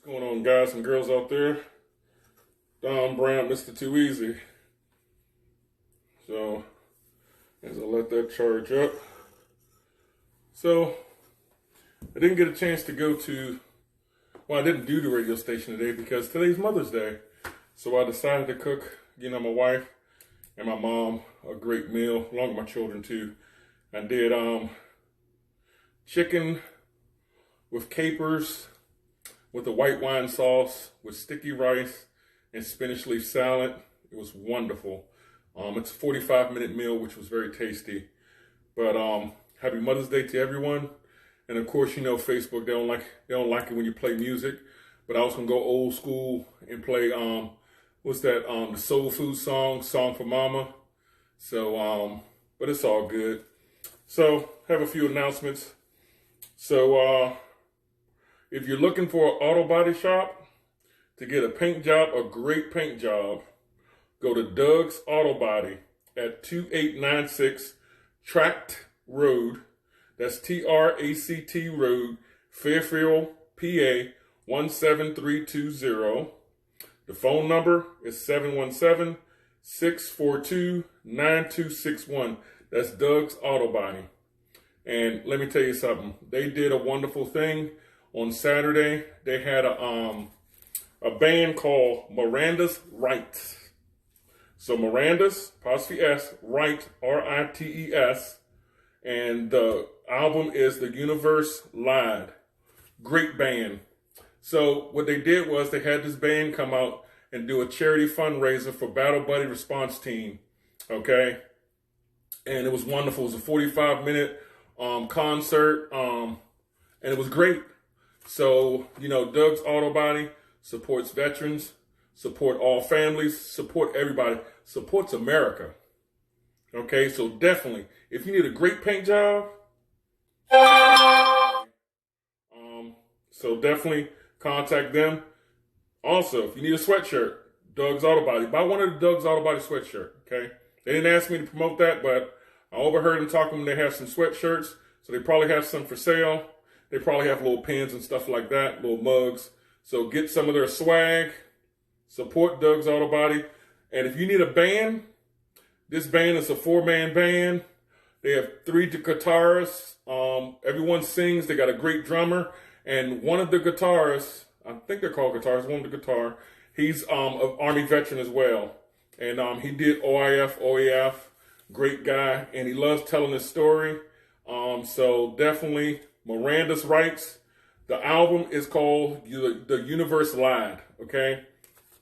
What's going on, guys and girls out there? Don Brown, Mr. Too Easy. So, as I let that charge up. So, I didn't get a chance to go to, I didn't do the radio station today because today's Mother's Day. So I decided to cook, my wife and my mom a great meal, along with my children too. I did chicken with capers, with a white wine sauce, with sticky rice and spinach leaf salad. It was wonderful. It's a 45-minute meal, which was very tasty. But happy Mother's Day to everyone. And of course, Facebook, they don't like it when you play music. But I was gonna go old school and play the soul food song for Mama. So but it's all good. So have a few announcements. So if you're looking for an auto body shop to get a paint job, a great paint job, go to Doug's Auto Body at 2896 Tract Road. That's Tract Road, Fairfield, PA 17320. The phone number is 717-642-9261. That's Doug's Auto Body. And let me tell you something. They did a wonderful thing on Saturday. They had a band called Miranda's Rites. So Miranda's, apostrophe S, Rites, R-I-T-E-S. And the album is The Universe Lied. Great band. So what they did was they had this band come out and do a charity fundraiser for Battle Buddy Response Team. Okay? And it was wonderful. It was a 45-minute concert. And it was great. So, Doug's Auto Body supports veterans, support all families, support everybody, supports America. Okay, so definitely, if you need a great paint job, so definitely contact them. Also, if you need a sweatshirt, Doug's Auto Body, buy one of the Doug's Auto Body sweatshirt, okay? They didn't ask me to promote that, but I overheard them talking when they have some sweatshirts, so they probably have some for sale. They probably have little pins and stuff like that, little mugs. So get some of their swag, support Doug's Auto Body. And if you need a band, this band is a 4-man band. They have 3 guitarists. Everyone sings. They got a great drummer. And one of the guitarists, I think they're called guitarists, one of the guitar, he's an Army veteran as well. And he did OIF, OEF, great guy. And he loves telling his story. So definitely Miranda's Rites. The album is called The Universe Lied, okay?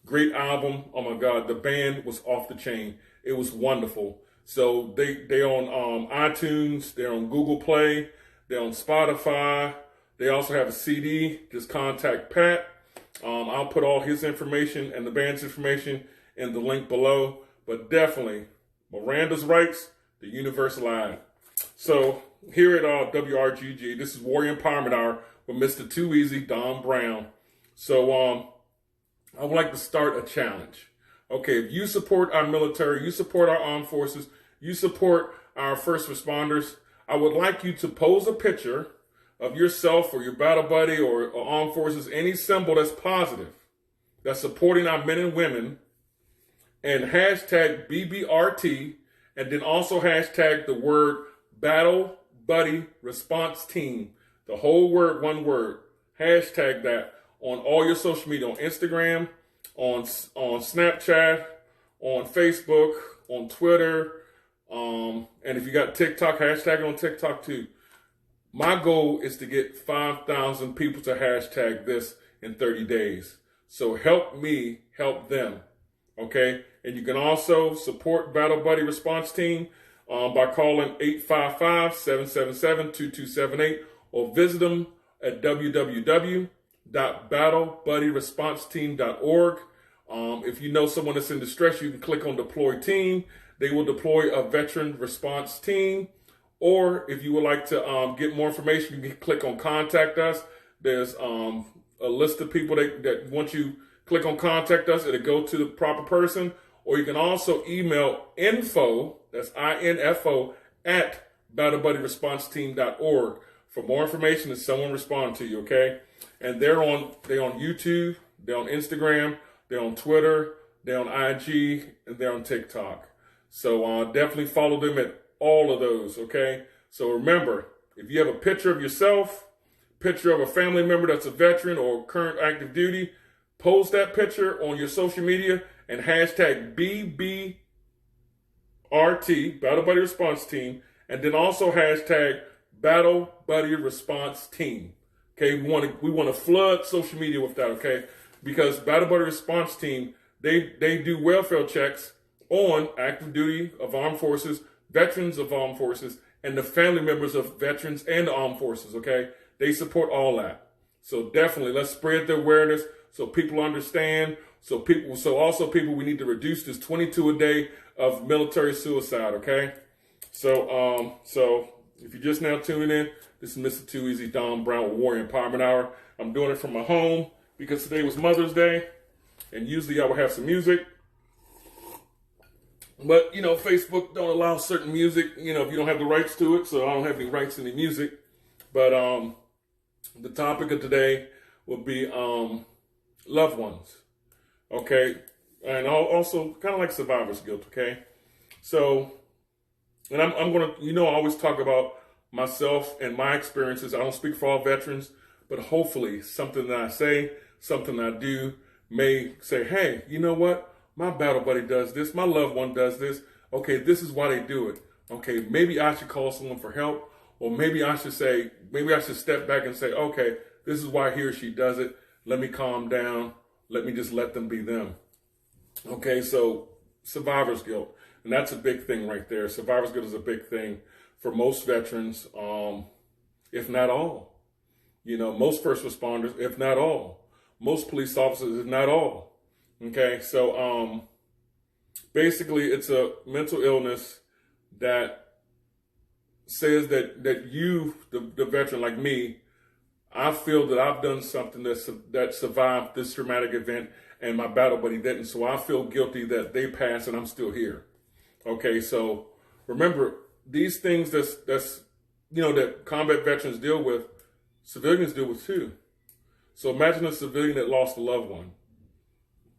Great album. Oh my God, the band was off the chain. It was wonderful. So they're on iTunes, they're on Google Play, they're on Spotify. They also have a CD. Just contact Pat. I'll put all his information and the band's information in the link below. But definitely, Miranda's Rites, The Universe Lied. So here at WRGG, this is Warrior Empowerment Hour with Mr. Too Easy, Don Brown. So I would like to start a challenge. Okay, if you support our military, you support our armed forces, you support our first responders, I would like you to pose a picture of yourself or your battle buddy or armed forces, any symbol that's positive, that's supporting our men and women, and hashtag BBRT, and then also hashtag the word Battle Buddy Response Team. The whole word, one word. Hashtag that on all your social media, on Instagram, on Snapchat, on Facebook, on Twitter, and if you got TikTok, hashtag it on TikTok too. My goal is to get 5,000 people to hashtag this in 30 days. So help me help them, okay? And you can also support Battle Buddy Response Team by calling 855-777-2278 or visit them at www.battlebuddyresponseteam.org. If you know someone that's in distress, you can click on Deploy Team. They will deploy a veteran response team. Or if you would like to get more information, you can click on Contact Us. There's a list of people that once you click on Contact Us, it'll go to the proper person. Or you can also email info, that's INFO, at battlebuddyresponseteam.org for more information and someone respond to you, okay? And they're on YouTube, they're on Instagram, they're on Twitter, they're on IG, and they're on TikTok. So definitely follow them at all of those, okay? So remember, if you have a picture of yourself, picture of a family member that's a veteran or current active duty, post that picture on your social media and hashtag BBRT, Battle Buddy Response Team, and then also hashtag Battle Buddy Response Team. Okay, we want to flood social media with that, okay? Because Battle Buddy Response Team, they do welfare checks on active duty of armed forces, veterans of armed forces, and the family members of veterans and the armed forces, okay? They support all that. So definitely, let's spread the awareness so people understand. So also people, we need to reduce this 22 a day of military suicide, okay? So if you're just now tuning in, this is Mr. Too Easy Don Brown with Warrior Empowerment Hour. I'm doing it from my home because today was Mother's Day, and usually I would have some music. But, Facebook don't allow certain music, if you don't have the rights to it, so I don't have any rights to any music. But the topic of today will be loved ones, okay? And also kind of like survivor's guilt, okay? So, and I'm going to, I always talk about myself and my experiences. I don't speak for all veterans, but hopefully something that I say, something I do may say, hey, you know what? My battle buddy does this. My loved one does this. Okay, this is why they do it. Okay, maybe I should call someone for help. Or maybe I should step back and say, okay, this is why he or she does it. Let me calm down. Let me just let them be them. Okay, so survivor's guilt. And that's a big thing right there. Survivor's guilt is a big thing for most veterans, if not all. Most first responders, if not all. Most police officers, if not all. Okay, so basically it's a mental illness that says that you, the veteran like me, I feel that I've done something that survived this traumatic event and my battle buddy didn't. So I feel guilty that they passed and I'm still here. Okay, so remember, these things that combat veterans deal with, civilians deal with too. So imagine a civilian that lost a loved one.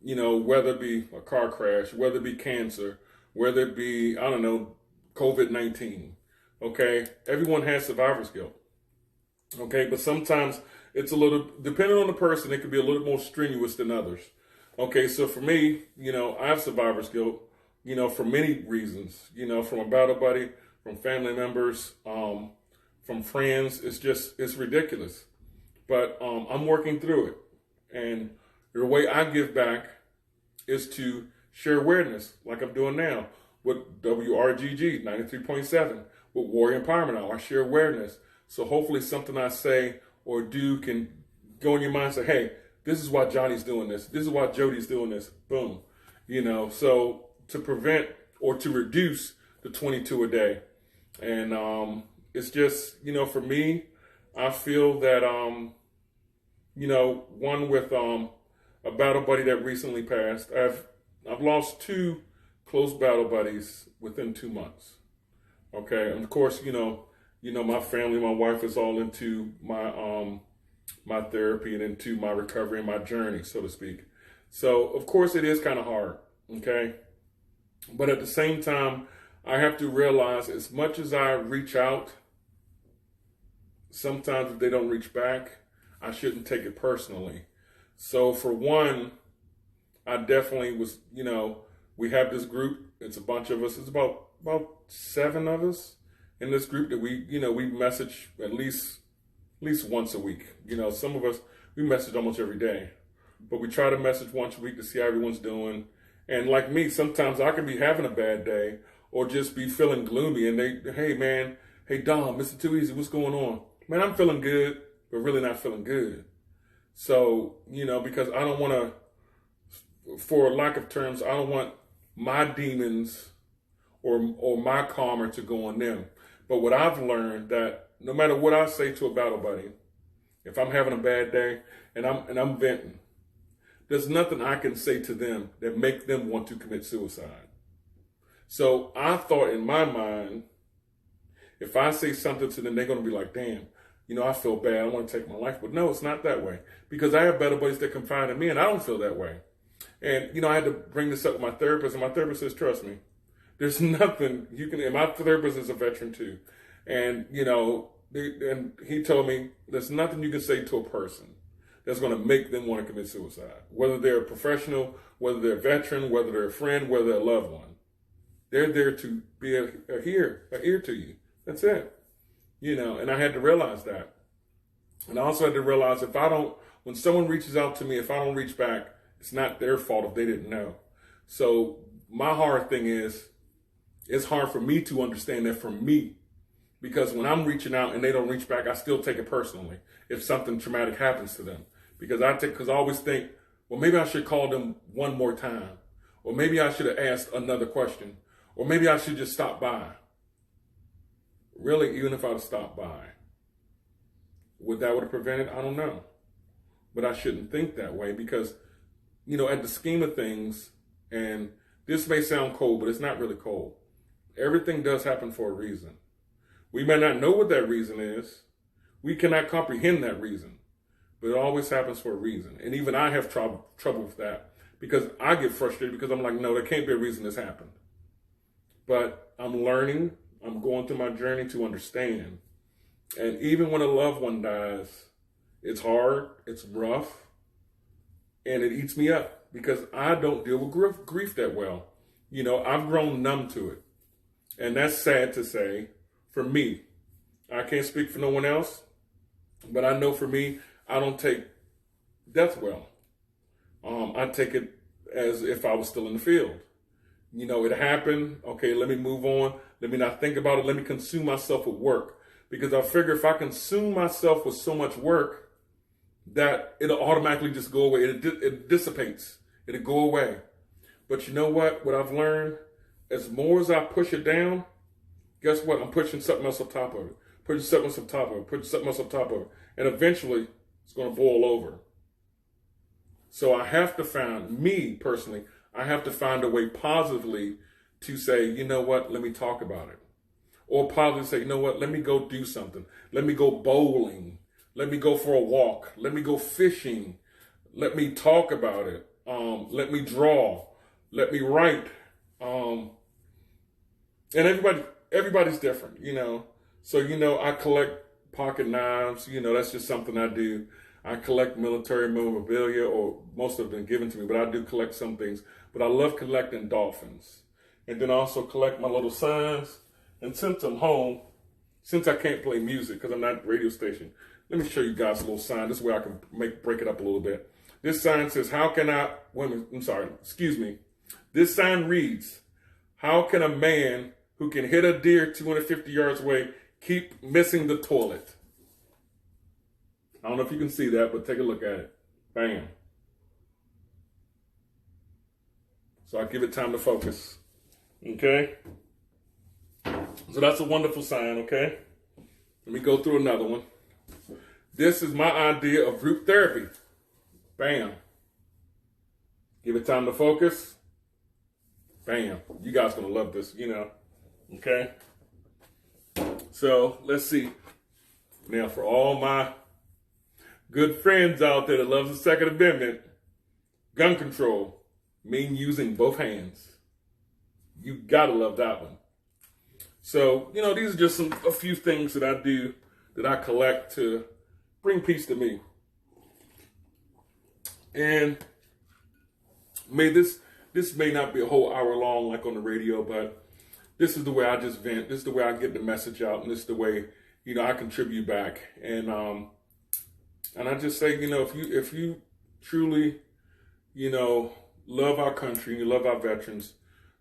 Whether it be a car crash, whether it be cancer, whether it be, COVID-19. Okay, everyone has survivor's guilt. Okay, but sometimes it's a little, depending on the person, it can be a little more strenuous than others. Okay, so for me, I have survivor's guilt, for many reasons, from a battle buddy, from family members, from friends. It's ridiculous. But I'm working through it. And the way I give back is to share awareness, like I'm doing now with WRGG 93.7, with Warrior Empowerment Hour. I share awareness. So hopefully something I say or do can go in your mind and say, hey, this is why Johnny's doing this. This is why Jody's doing this. Boom. So to prevent or to reduce the 22 a day. And it's just, for me, I feel that, one with a battle buddy that recently passed. I've lost 2 close battle buddies within 2 months. Okay, and of course, my family, my wife is all into my therapy and into my recovery and my journey, so to speak. So of course it is kind of hard. Okay, but at the same time, I have to realize as much as I reach out, sometimes if they don't reach back, I shouldn't take it personally. So for one, I definitely was, we have this group. It's a bunch of us. It's about 7 of us in this group that we message at least once a week. Some of us, we message almost every day, but we try to message once a week to see how everyone's doing. And like me, sometimes I can be having a bad day or just be feeling gloomy. And hey Dom, Mr. Too Easy, what's going on? Man, I'm feeling good, but really not feeling good. So, because I don't want to, for lack of terms, I don't want my demons or my karma to go on them. But what I've learned that no matter what I say to a battle buddy, if I'm having a bad day and I'm venting, there's nothing I can say to them that make them want to commit suicide. So I thought in my mind, if I say something to them, they're going to be like, damn, I feel bad, I want to take my life. But no, it's not that way, because I have better buddies that confide in me, and I don't feel that way. And, I had to bring this up with my therapist, and my therapist says, trust me, there's nothing you can, and my therapist is a veteran too. And, and he told me there's nothing you can say to a person that's going to make them want to commit suicide. Whether they're a professional, whether they're a veteran, whether they're a friend, whether they're a loved one. They're there to be a ear to you. That's it. And I had to realize that. And I also had to realize when someone reaches out to me, if I don't reach back, it's not their fault if they didn't know. So my hard thing is, it's hard for me to understand that from me, because when I'm reaching out and they don't reach back, I still take it personally if something traumatic happens to them. Because I always think, well, maybe I should call them one more time, or maybe I should have asked another question, or maybe I should just stop by. Really, even if I'd have stopped by, would that have prevented? I don't know. But I shouldn't think that way, because, at the scheme of things, and this may sound cold, but it's not really cold. Everything does happen for a reason. We may not know what that reason is. We cannot comprehend that reason, but it always happens for a reason. And even I have trouble with that, because I get frustrated because I'm like, no, there can't be a reason this happened. But I'm learning. I'm going through my journey to understand. And even when a loved one dies, it's hard, it's rough, and it eats me up, because I don't deal with grief that well. I've grown numb to it. And that's sad to say for me. I can't speak for no one else, but I know for me, I don't take death well. I take it as if I was still in the field. It happened. Okay, let me move on. Let me not think about it. Let me consume myself with work. Because I figure if I consume myself with so much work, that it'll automatically just go away. It dissipates. It'll go away. But you know what? What I've learned, as more as I push it down, guess what? I'm pushing something else on top of it. Pushing something else on top of it. Pushing something else on top of it. And eventually, it's going to boil over. So I have to find, me personally, I have to find a way positively to say, you know what? Let me talk about it. Or positively say, you know what? Let me go do something. Let me go bowling. Let me go for a walk. Let me go fishing. Let me talk about it. Let me draw. Let me write. And everybody's different, So, I collect pocket knives. That's just something I do. I collect military memorabilia, or most of them given to me, but I do collect some things. But I love collecting dolphins. And then I also collect my little signs. And since I'm home, since I can't play music because I'm not at the radio station, let me show you guys a little sign. This way I can break it up a little bit. This sign says, This sign reads, how can a man who can hit a deer 250 yards away keep missing the toilet? I don't know if you can see that, but take a look at it. Bam. So I give it time to focus. Okay? So that's a wonderful sign, okay? Let me go through another one. This is my idea of group therapy. Bam. Give it time to focus. Bam. You guys are going to love this, Okay? So, let's see. Now, for all my good friends out there that loves the Second Amendment, gun control mean using both hands. You got to love that one. So, these are just a few things that I do, that I collect to bring peace to me. And this may not be a whole hour long like on the radio, but this is the way I just vent. This is the way I get the message out, and this is the way, I contribute back. And I just say, if you truly, love our country, you love our veterans,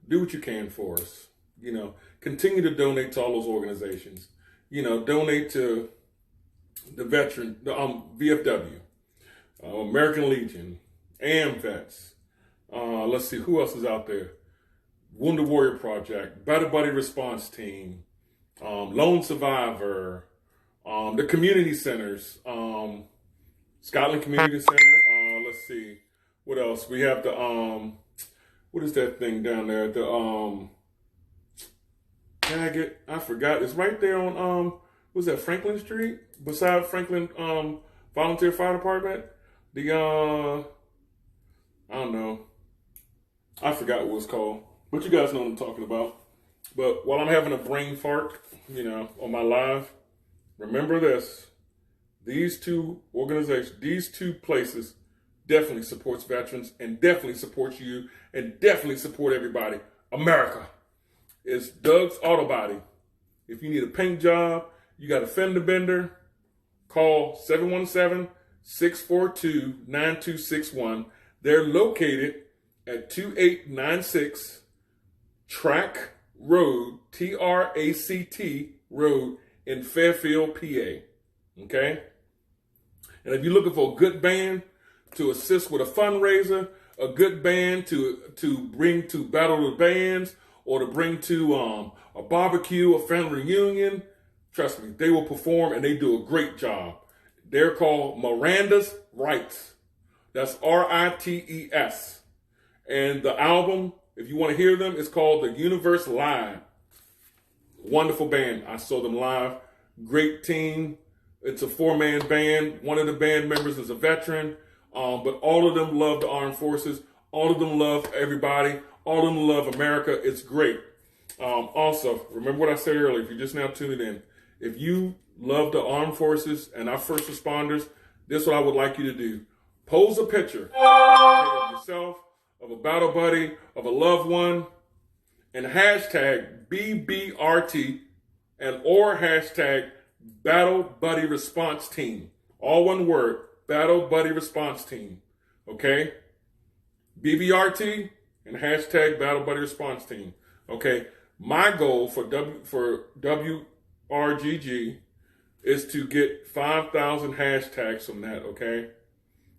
do what you can for us. Continue to donate to all those organizations. Donate to the VFW, American Legion, AMVETS. Let's see, who else is out there? Wounded Warrior Project, Better Buddy Response Team, Lone Survivor, the community centers, Scotland Community Center. Let's see, what else? We have the, what is that thing down there? The, I forgot. It's right there on was that Franklin Street? Beside Franklin Volunteer Fire Department? The, I don't know. I forgot what it was called. But you guys know what I'm talking about. But while I'm having a brain fart, on my live, remember this. These two organizations, these two places definitely supports veterans and definitely supports you and definitely support everybody. America. It's Doug's Auto Body. If you need a paint job, you got a fender bender, call 717-642-9261. They're located at 2896 Tract Road, Trakt Road in Fairfield, PA. Okay? And if you're looking for a good band to assist with a fundraiser, a good band to bring to Battle of the Bands, or to bring to a barbecue, a family reunion, trust me, they will perform and they do a great job. They're called Miranda's Rites. That's Rites. And the album, if you want to hear them, it's called The Universe Live. Wonderful band. I saw them live. Great team. It's a 4-man band. One of the band members is a veteran. But all of them love the armed forces. All of them love everybody. All of them love America. It's great. Also, remember what I said earlier, if you're just now tuning in. If you love the armed forces and our first responders, this is what I would like you to do. Pose a picture of yourself, of a battle buddy, of a loved one, and hashtag BBRT or hashtag Battle Buddy Response Team. All one word, Battle Buddy Response Team. Okay? BBRT and hashtag Battle Buddy Response Team. Okay? My goal for WRGG is to get 5,000 hashtags from that, okay?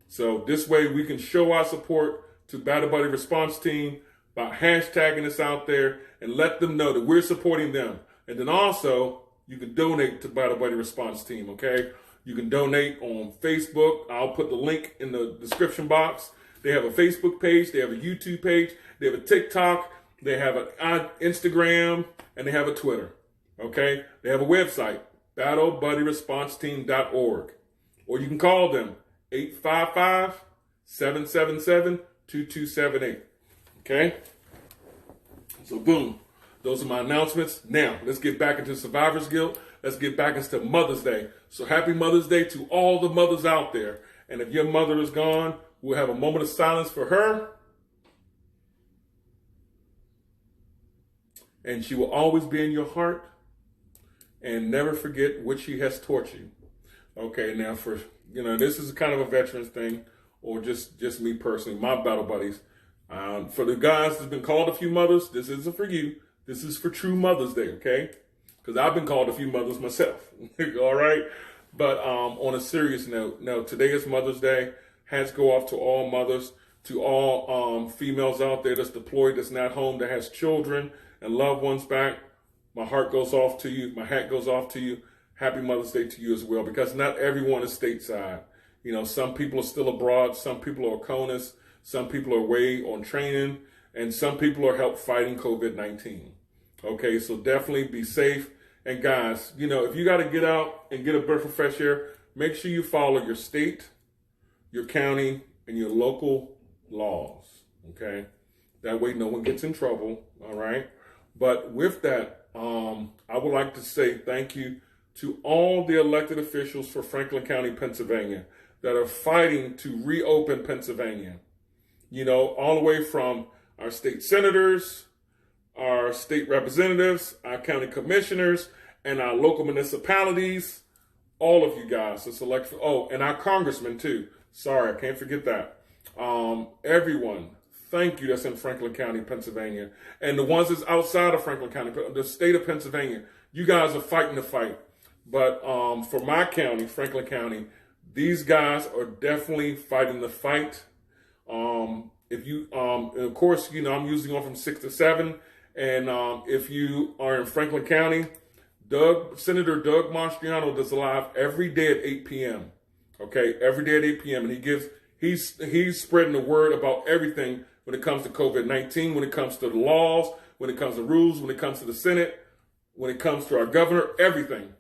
So this way we can show our support to Battle Buddy Response Team by hashtagging this out there and let them know that we're supporting them. And then also, you can donate to Battle Buddy Response Team, okay? You can donate on Facebook. I'll put the link in the description box. They have a Facebook page. They have a YouTube page. They have a TikTok. They have an Instagram. And they have a Twitter, okay? They have a website, battlebuddyresponseteam.org. Or you can call them, 855-777-2278, okay? So boom, those are my announcements. Now, let's get back into Survivor's Guilt. Let's get back into Mother's Day. So happy Mother's Day to all the mothers out there. And if your mother is gone, we'll have a moment of silence for her. And she will always be in your heart. And never forget what she has taught you. Okay, now for, this is kind of a veterans thing, or just me personally, my battle buddies. For the guys that's been called a few mothers, this isn't for you. This is for true Mother's Day, okay? Because I've been called a few mothers myself, all right? But on a serious note, no, today is Mother's Day. Hats go off to all mothers, to all females out there that's deployed, that's not home, that has children and loved ones back. My heart goes off to you. My hat goes off to you. Happy Mother's Day to you as well, because not everyone is stateside. Some people are still abroad. Some people are CONUS. Some people are away on training. And some people are help fighting COVID-19. Okay, so definitely be safe. And guys, if you got to get out and get a breath of fresh air, make sure you follow your state, your county, and your local laws. Okay? That way no one gets in trouble. All right? But with that, I would like to say thank you to all the elected officials for Franklin County, Pennsylvania, that are fighting to reopen Pennsylvania. All the way from our state senators, our state representatives, our county commissioners, and our local municipalities. All of you guys that's elected. Oh, and our congressmen too. Sorry, I can't forget that. Everyone. Thank you that's in Franklin County, Pennsylvania. And the ones that's outside of Franklin County, the state of Pennsylvania, you guys are fighting the fight. But for my county, Franklin County, these guys are definitely fighting the fight. If you, and of course, I'm usually going from 6 to 7. And if you are in Franklin County, Senator Doug Mastriano does a live every day at 8 p.m. Okay, every day at 8 p.m. And he's spreading the word about everything when it comes to COVID-19, when it comes to the laws, when it comes to rules, when it comes to the Senate, when it comes to our governor, everything.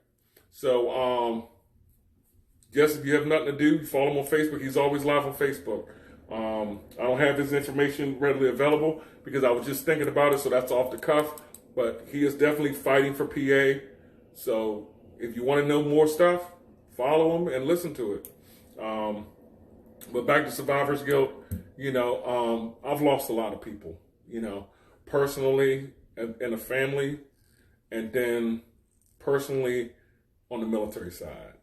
So, just if you have nothing to do, you follow him on Facebook. He's always live on Facebook. I don't have his information readily available because I was just thinking about it, so that's off the cuff. But he is definitely fighting for PA. So if you want to know more stuff, follow him and listen to it. But back to Survivor's Guilt, I've lost a lot of people, personally in a family, and then personally on the military side.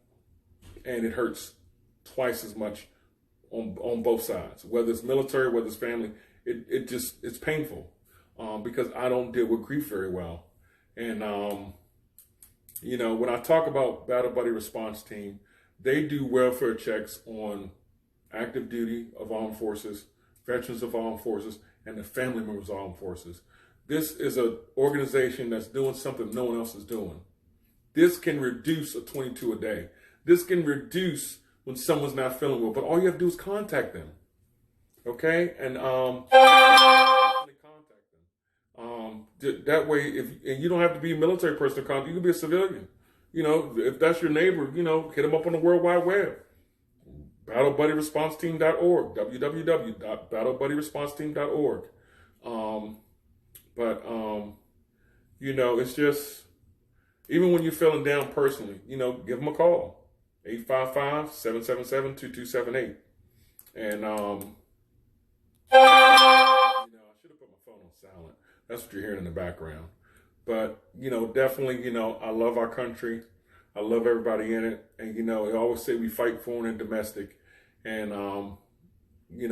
And it hurts twice as much on both sides, whether it's military, whether it's family. It's painful because I don't deal with grief very well. And, when I talk about Battle Buddy Response Team, they do welfare checks on active duty of armed forces, veterans of armed forces, and the family members of armed forces. This is an organization that's doing something no one else is doing. This can reduce a 22 a day. This can reduce when someone's not feeling well, but all you have to do is contact them. Okay? And contact them. That way, and you don't have to be a military person to contact, you can be a civilian. If that's your neighbor, hit them up on the World Wide Web. BattleBuddyResponseTeam.org, www.BattleBuddyResponseTeam.org. It's just, even when you're feeling down personally, give them a call. 855-777-2278. And, I should have put my phone on silent. That's what you're hearing in the background. But, definitely, I love our country. I love everybody in it. And, I always say we fight foreign and domestic. And, we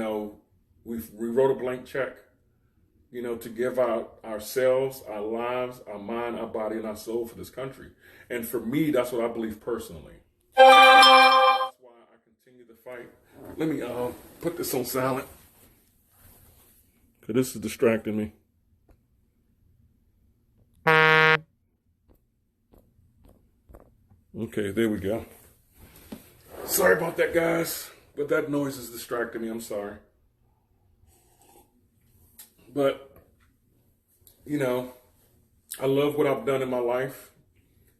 wrote a blank check, to give out ourselves, our lives, our mind, our body, and our soul for this country. And for me, that's what I believe personally. That's why I continue to fight. Let me put this on silent, because this is distracting me. Okay, there we go. Sorry about that, guys, but that noise is distracting me. I'm sorry. But, I love what I've done in my life.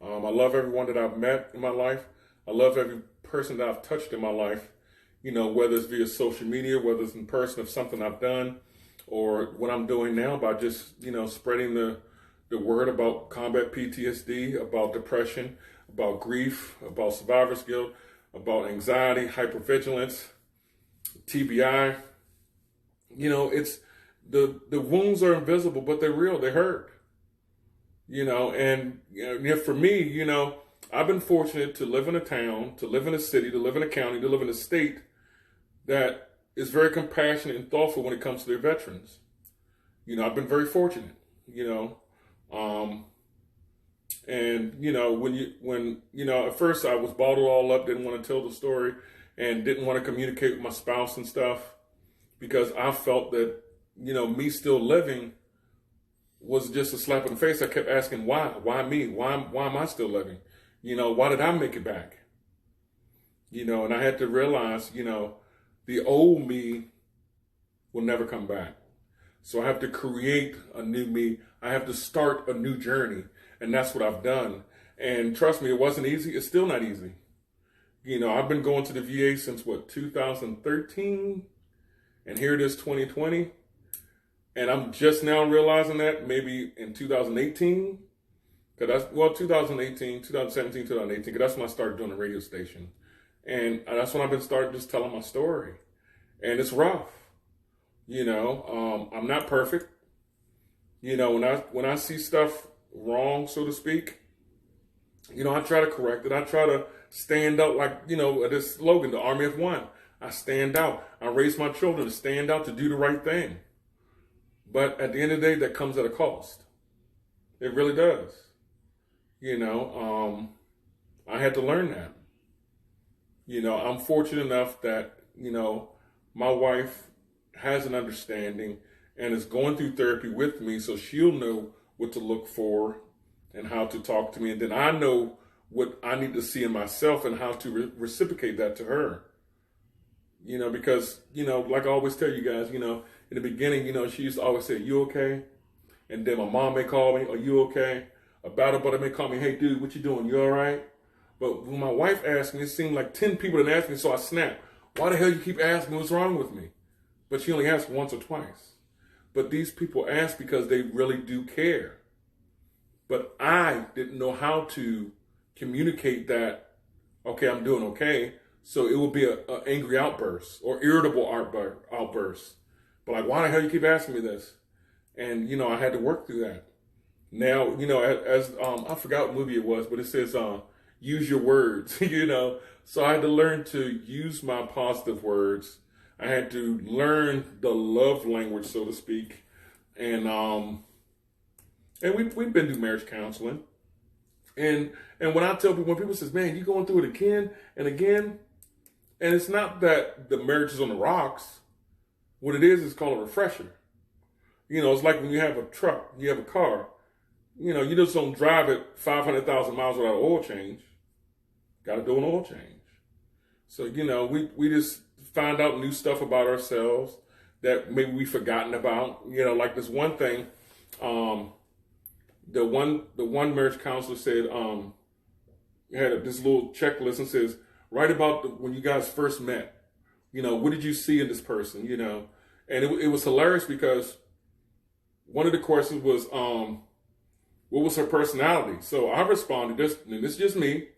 I love everyone that I've met in my life. I love every person that I've touched in my life, whether it's via social media, whether it's in person of something I've done, or what I'm doing now by just, spreading the word about combat PTSD, about depression, about grief, about survivor's guilt, about anxiety, hypervigilance, TBI. It's the wounds are invisible, but they're real. They hurt. For me, I've been fortunate to live in a town, to live in a city, to live in a county, to live in a state that is very compassionate and thoughtful when it comes to their veterans. I've been very fortunate, when at first I was bottled all up, didn't want to tell the story and didn't want to communicate with my spouse and stuff because I felt that, me still living was just a slap in the face. I kept asking, why? Why me? Why am I still living? Why did I make it back? And I had to realize, the old me will never come back. So I have to create a new me. I have to start a new journey. And that's what I've done. And trust me, it wasn't easy. It's still not easy. I've been going to the VA since 2013. And here it is 2020. And I'm just now realizing that maybe in 2018. 2017, 2018, because that's when I started doing the radio station. And that's when I've been starting just telling my story. And it's rough. I'm not perfect. When I see stuff wrong, so to speak, I try to correct it. I try to stand out like, this slogan, the Army of One. I stand out. I raise my children to stand out, to do the right thing. But at the end of the day, that comes at a cost. It really does. I had to learn that. I'm fortunate enough that, my wife has an understanding and is going through therapy with me, so she'll know what to look for and how to talk to me. And then I know what I need to see in myself and how to reciprocate that to her. Because, like I always tell you guys, in the beginning, she used to always say, "You okay?" And then my mom may call me, "Are you okay?" A battle buddy may call me, "Hey, dude, what you doing? You all right?" But when my wife asked me, it seemed like 10 people didn't ask me, so I snapped. Why the hell you keep asking what's wrong with me? But she only asked once or twice. But these people ask because they really do care. But I didn't know how to communicate that, okay, I'm doing okay. So it would be an angry outburst or irritable outburst. But like, why the hell you keep asking me this? And, I had to work through that. Now, as I forgot what movie it was, but it says, use your words, So I had to learn to use my positive words. I had to learn the love language, so to speak. And we've been through marriage counseling. And when I tell people, when people says, man, you going through it again and again, and it's not that the marriage is on the rocks. What it is called a refresher. It's like when you have a truck, you have a car, you just don't drive it 500,000 miles without an oil change. Got to do an oil change. So, we just find out new stuff about ourselves that maybe we've forgotten about. Like this one thing, the one marriage counselor said, had this little checklist and says, write about when you guys first met. What did you see in this person? And it was hilarious because one of the questions was, what was her personality? So I responded, this is just me.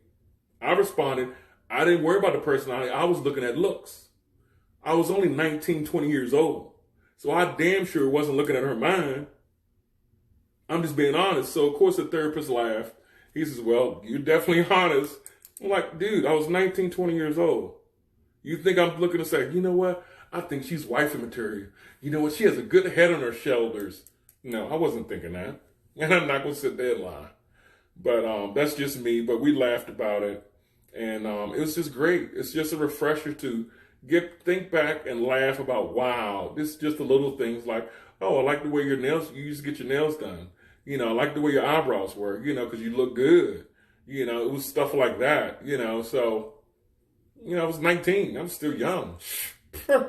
I responded, I didn't worry about the personality. I was looking at looks. I was only 19, 20 years old. So I damn sure wasn't looking at her mind. I'm just being honest. So of course the therapist laughed. He says, well, you're definitely honest. I'm like, dude, I was 19, 20 years old. You think I'm looking to say, you know what? I think she's wifey material. You know what? She has a good head on her shoulders. No, I wasn't thinking that. And I'm not going to sit there and lie. But that's just me. But we laughed about it. And it was just great. It's just a refresher to think back and laugh about, wow, this is just the little things like, oh, I like the way you used to get your nails done. I like the way your eyebrows work, because you look good. It was stuff like that, so, I was 19. I'm still young. As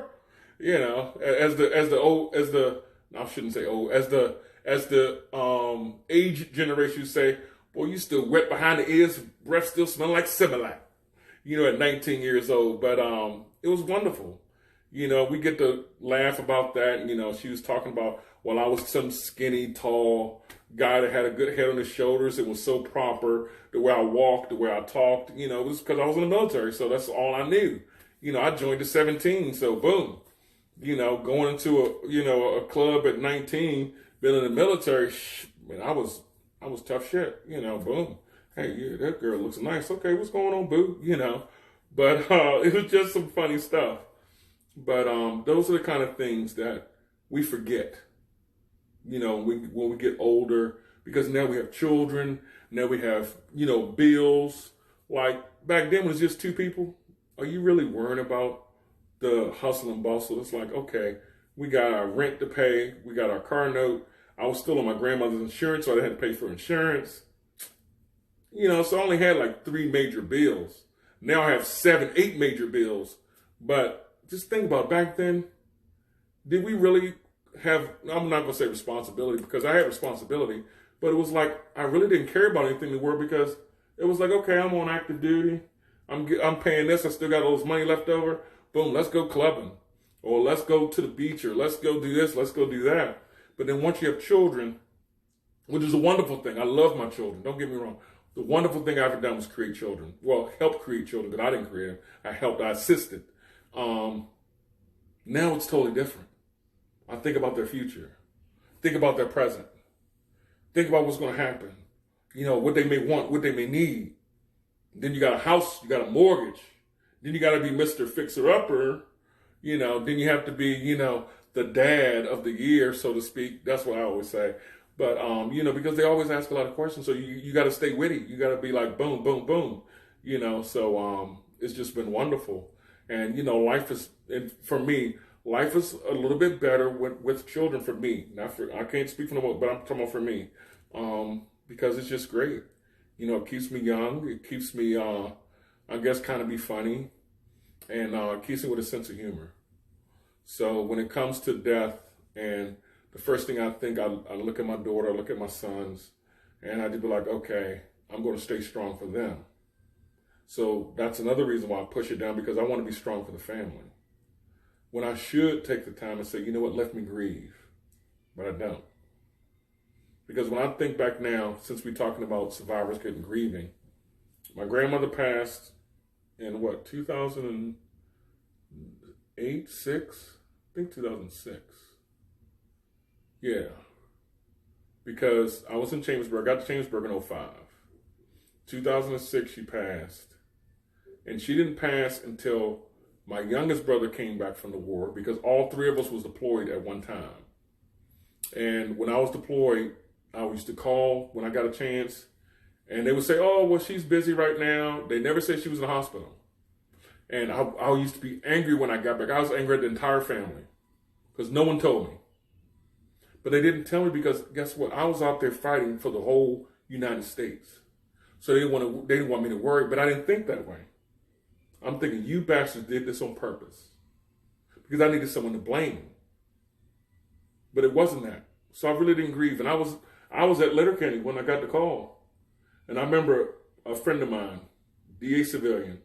the age generation say, boy, you still wet behind the ears, breath still smelling like Similac, at 19 years old. But it was wonderful. We get to laugh about that. She was talking about, well, I was some skinny, tall guy that had a good head on his shoulders. It was so proper, the way I walked, the way I talked, it was because I was in the military. So that's all I knew. I joined at 17. So boom, going into a club at 19, been in the military, man, I was tough shit, boom. Hey, yeah, that girl looks nice. Okay, what's going on, boo? But it was just some funny stuff. But those are the kind of things that we forget, when we get older, because now we have children, now we have, bills. Like back then when it was just two people, are you really worrying about the hustle and bustle? It's like, okay, we got our rent to pay, we got our car note. I was still on my grandmother's insurance, so I had to pay for insurance. So I only had like 3 major bills. Now I have 7, 8 major bills. But just think about back then, did we really have, I'm not going to say responsibility because I had responsibility, but it was like I really didn't care about anything in the world because it was like, okay, I'm on active duty. I'm paying this. I still got all this money left over. Boom, let's go clubbing. Or let's go to the beach, or let's go do this, let's go do that. But then once you have children, which is a wonderful thing. I love my children. Don't get me wrong. The wonderful thing I've ever done was create children. Well, help create children, because I didn't create them. I assisted. Now it's totally different. I think about their future. Think about their present. Think about what's going to happen. What they may want, what they may need. Then you got a house, you got a mortgage. Then you got to be Mr. Fixer-Upper. Then you have to be, the dad of the year, so to speak. That's what I always say. But, because they always ask a lot of questions. So you got to stay witty. You got to be like, boom, boom, boom. So it's just been wonderful. And, life is, and for me, life is a little bit better with children for me. I can't speak for them, but I'm talking about for me. Because it's just great. It keeps me young. It keeps me, I guess, kind of be funny. And keeps me with a sense of humor. So when it comes to death, and the first thing I think, I look at my daughter, I look at my sons, and I just be like, okay, I'm going to stay strong for them. So that's another reason why I push it down, because I want to be strong for the family. When I should take the time and say, you know what, let me grieve. But I don't. Because when I think back now, since we're talking about survivors getting grieving, my grandmother passed in 2008, 6? I think 2006. Yeah. Because I was in Chambersburg. I got to Chambersburg in 2005. 2006, she passed. And she didn't pass until my youngest brother came back from the war, because all three of us was deployed at one time. And when I was deployed, I used to call when I got a chance, and they would say, oh, well, she's busy right now. They never said she was in the hospital. And I used to be angry when I got back. I was angry at the entire family because no one told me. But they didn't tell me because, guess what? I was out there fighting for the whole United States. So they didn't want me to worry, but I didn't think that way. I'm thinking, you bastards did this on purpose, because I needed someone to blame. But it wasn't that. So I really didn't grieve. And I was at Letterkenny when I got the call. And I remember a friend of mine, DA civilian,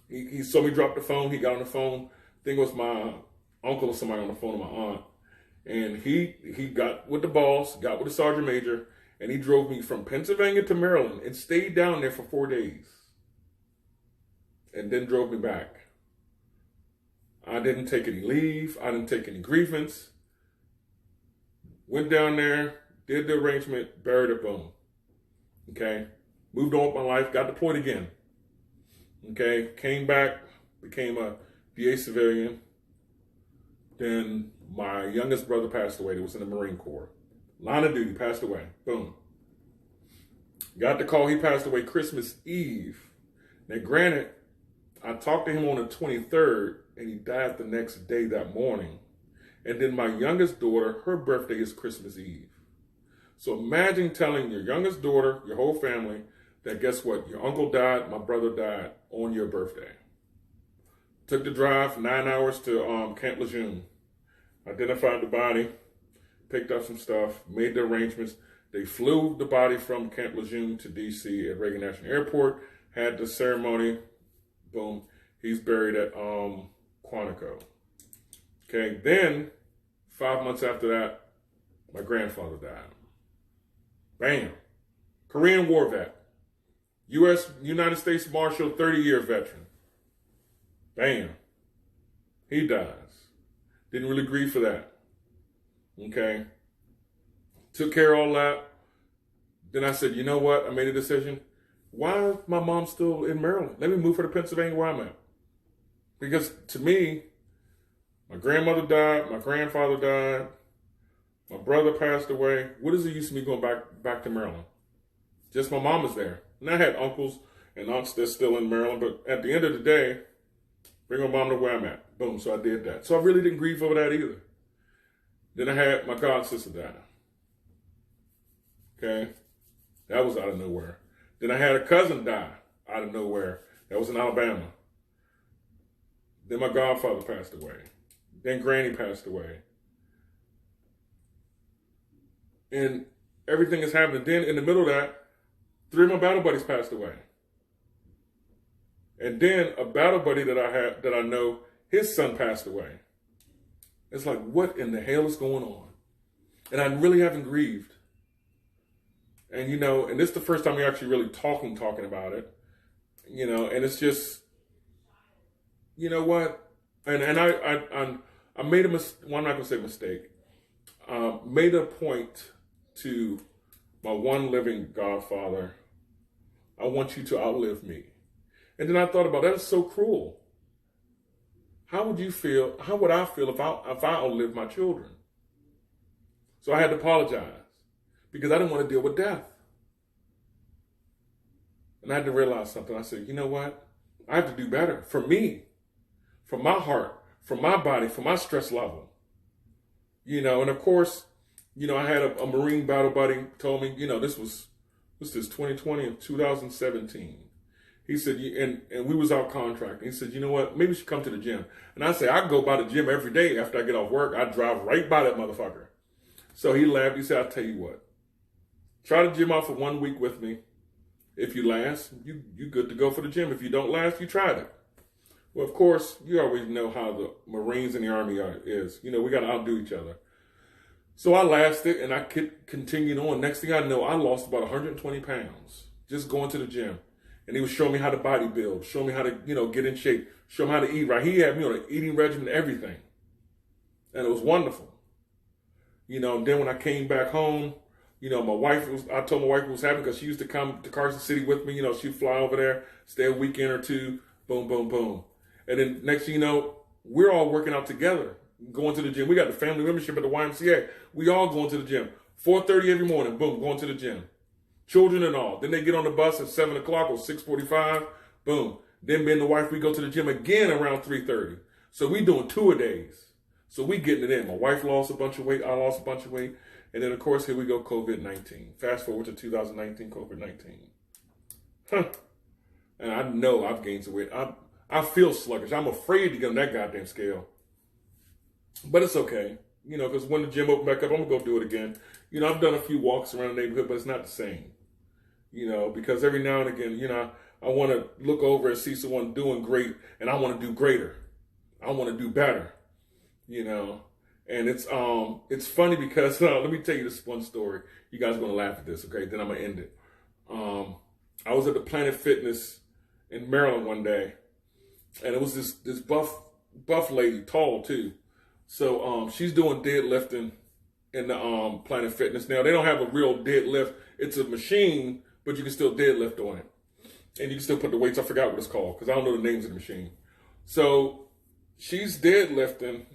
he saw me drop the phone. He got on the phone. I think it was my uncle or somebody on the phone, or my aunt. And he got with the boss, got with the sergeant major, and he drove me from Pennsylvania to Maryland and stayed down there for 4 days. And then drove me back. I didn't take any leave. I didn't take any grievance. Went down there, did the arrangement, buried it, boom. Okay? Moved on with my life, got deployed again. Okay? Came back, became a DA civilian. Then my youngest brother passed away. He was in the Marine Corps. Line of duty, passed away. Boom. Got the call, he passed away Christmas Eve. Now, granted, I talked to him on the 23rd, and he died the next day that morning. And then my youngest daughter, her birthday is Christmas Eve. So imagine telling your youngest daughter, your whole family, that guess what? Your uncle died, my brother died on your birthday. Took the drive, 9 hours to Camp Lejeune. Identified the body, picked up some stuff, made the arrangements. They flew the body from Camp Lejeune to D.C. at Reagan National Airport, had the ceremony. Boom. He's buried at Quantico. Okay, then 5 months after that, my grandfather died. Bam. Korean War vet. United States Marshal, 30-year veteran. Bam. He dies. Didn't really grieve for that. Okay. Took care of all that. Then I said, you know what? I made a decision. Why is my mom still in Maryland? Let me move her to Pennsylvania where I'm at. Because to me, my grandmother died, my grandfather died, my brother passed away. What is the use of me going back to Maryland? Just my mom is there. And I had uncles and aunts that's still in Maryland, but at the end of the day, bring my mom to where I'm at. Boom, so I did that. So I really didn't grieve over that either. Then I had my god sister die. Okay? That was out of nowhere. Then I had a cousin die out of nowhere. That was in Alabama. Then my godfather passed away. Then Granny passed away. And everything is happening. Then in the middle of that, 3 of my battle buddies passed away. And then a battle buddy that I had, that I know, his son passed away. It's like, what in the hell is going on? And I really haven't grieved. And, you know, and this is the first time we're actually really talking about it. You know, and it's just, you know what? And I made a mistake. Well, I'm not going to say mistake. Made a point to my one living godfather. I want you to outlive me. And then I thought about that is so cruel. How would you feel? How would I feel if I outlived my children? So I had to apologize because I didn't want to deal with death. And I had to realize something. I said, you know what? I have to do better for me, for my heart, for my body, for my stress level. You know, and of course, you know, I had a Marine battle buddy told me, you know, this was 2020 and 2017. He said, and we was out contracting. He said, you know what? Maybe you should come to the gym. And I say, I go by the gym every day after I get off work. I drive right by that motherfucker. So he laughed. He said, I'll tell you what. Try to gym out for 1 week with me. If you last, you good to go for the gym. If you don't last, you tried it. Well, of course, you always know how the Marines and the Army is. You know, we got to outdo each other. So I lasted, and I continued on. Next thing I know, I lost about 120 pounds just going to the gym. And he was showing me how to body build, showing me how to, you know, get in shape, show me how to eat right. He had me on an eating regimen, everything. And it was wonderful. You know, and then when I came back home, you know, I told my wife what was happening because she used to come to Carson City with me. You know, she'd fly over there, stay a weekend or two, boom, boom, boom. And then next thing you know, we're all working out together, going to the gym. We got the family membership at the YMCA. We all going to the gym. 4:30 every morning, boom, going to the gym. Children and all. Then they get on the bus at 7 o'clock or 6:45, boom. Then me and the wife, we go to the gym again around 3:30. So we doing 2-a-days. So we getting it in. My wife lost a bunch of weight. I lost a bunch of weight. And then, of course, here we go, COVID-19. Fast forward to 2019, COVID-19. Huh. And I know I've gained some weight. I feel sluggish. I'm afraid to get on that goddamn scale. But it's okay. You know, because when the gym open back up, I'm going to go do it again. You know, I've done a few walks around the neighborhood, but it's not the same. You know, because every now and again, you know, I want to look over and see someone doing great, and I want to do greater. I want to do better. You know, and it's funny because let me tell you this one story. You guys are gonna laugh at this, okay? Then I'm gonna end it. I was at the Planet Fitness in Maryland one day, and it was this buff lady, tall too. So she's doing deadlifting in the Planet Fitness. Now they don't have a real deadlift; it's a machine, but you can still deadlift on it, and you can still put the weights. I forgot what it's called because I don't know the names of the machine. So she's deadlifting.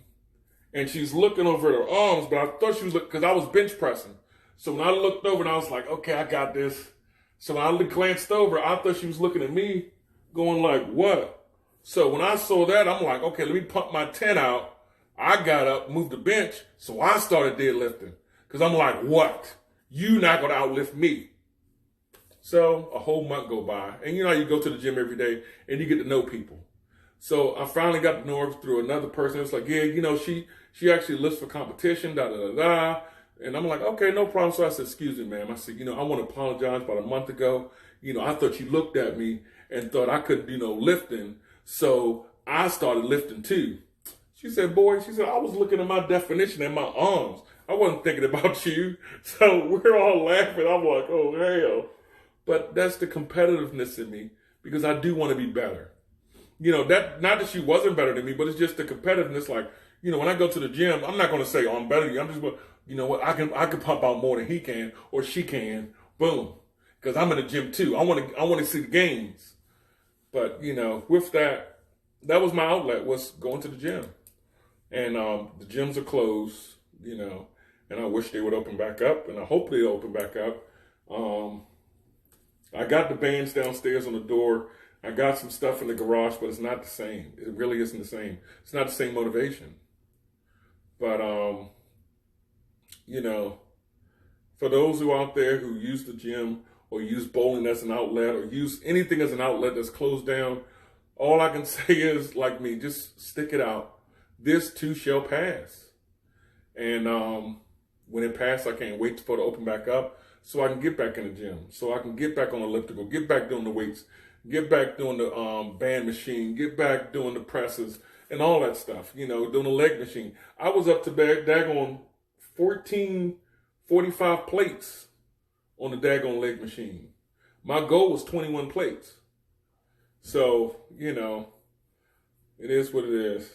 And she's looking over at her arms, but I thought she was looking, because I was bench pressing. So when I looked over and I was like, okay, I got this. So when I glanced over, I thought she was looking at me going like, what? So when I saw that, I'm like, okay, let me pump my 10 out. I got up, moved the bench. So I started deadlifting because I'm like, what? You not going to outlift me. So a whole month go by. And you know how you go to the gym every day and you get to know people. So I finally got to know her through another person. It's like, yeah, you know, she actually lifts for competition, da-da-da-da. And I'm like, okay, no problem. So I said, excuse me, ma'am. I said, you know, I want to apologize. About a month ago, you know, I thought you looked at me and thought I couldn't, you know, lifting. So I started lifting too. She said, boy, she said, I was looking at my definition and my arms. I wasn't thinking about you. So we're all laughing. I'm like, oh, hell. But that's the competitiveness in me because I do want to be better. You know, that not that she wasn't better than me, but it's just the competitiveness. Like, you know, when I go to the gym, I'm not going to say, oh, I'm better than you. I'm just going, you know what, I can pump out more than he can or she can. Boom. Because I'm in the gym too. I want to see the gains. But, you know, with that was my outlet, was going to the gym. And the gyms are closed, you know, and I wish they would open back up, and I hope they open back up. I got the bands downstairs on the door. I got some stuff in the garage, but it's not the same. It really isn't the same. It's not the same motivation. But, you know, for those who out there who use the gym or use bowling as an outlet or use anything as an outlet that's closed down, all I can say is, like me, just stick it out. This too shall pass. And when it passes, I can't wait for it to open back up so I can get back in the gym, so I can get back on elliptical, get back doing the weights, get back doing the band machine, get back doing the presses and all that stuff, you know, doing the leg machine. I was up to daggone 45 plates on the daggone leg machine. My goal was 21 plates. So, you know, it is what it is.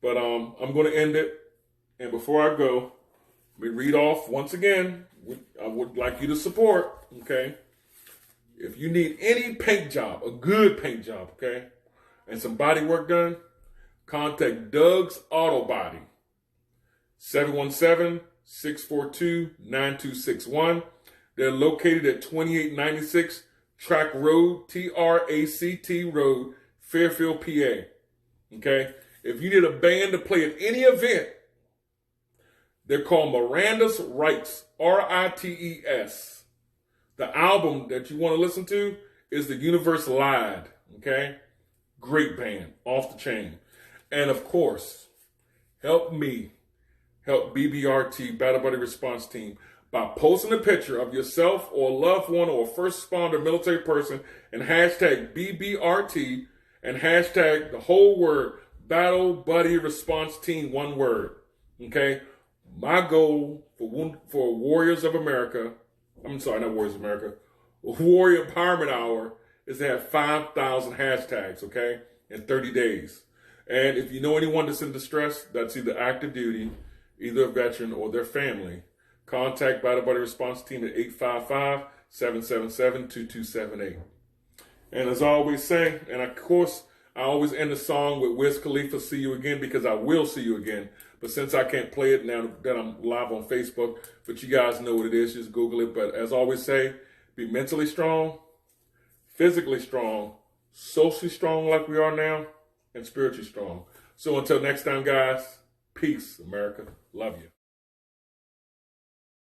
But I'm going to end it. And before I go, let me read off once again. I would like you to support, okay? If you need any paint job, a good paint job, okay, and some body work done, contact Doug's Auto Body, 717-642-9261. They're located at 2896 Tract Road, T-R-A-C-T Road, Fairfield, PA, okay? If you need a band to play at any event, they're called Miranda's Rites, R-I-T-E-S. The album that you want to listen to is The Universe Lied, okay? Great band, off the chain. And of course, help me help BBRT, Battle Buddy Response Team, by posting a picture of yourself or a loved one or a first responder military person and hashtag BBRT and hashtag the whole word Battle Buddy Response Team, one word. Okay? My goal for Warriors of America, I'm sorry, not Warriors of America, Warrior Empowerment Hour is to have 5,000 hashtags, okay, in 30 days. And if you know anyone that's in distress, that's either active duty, either a veteran or their family, contact Battle Buddy Response Team at 855-777-2278. And as I always say, and of course, I always end the song with Wiz Khalifa, See You Again, because I will see you again. But since I can't play it now that I'm live on Facebook, but you guys know what it is, just Google it. But as I always say, be mentally strong, physically strong, socially strong like we are now, and spiritually strong. So until next time, guys, peace, America. Love you.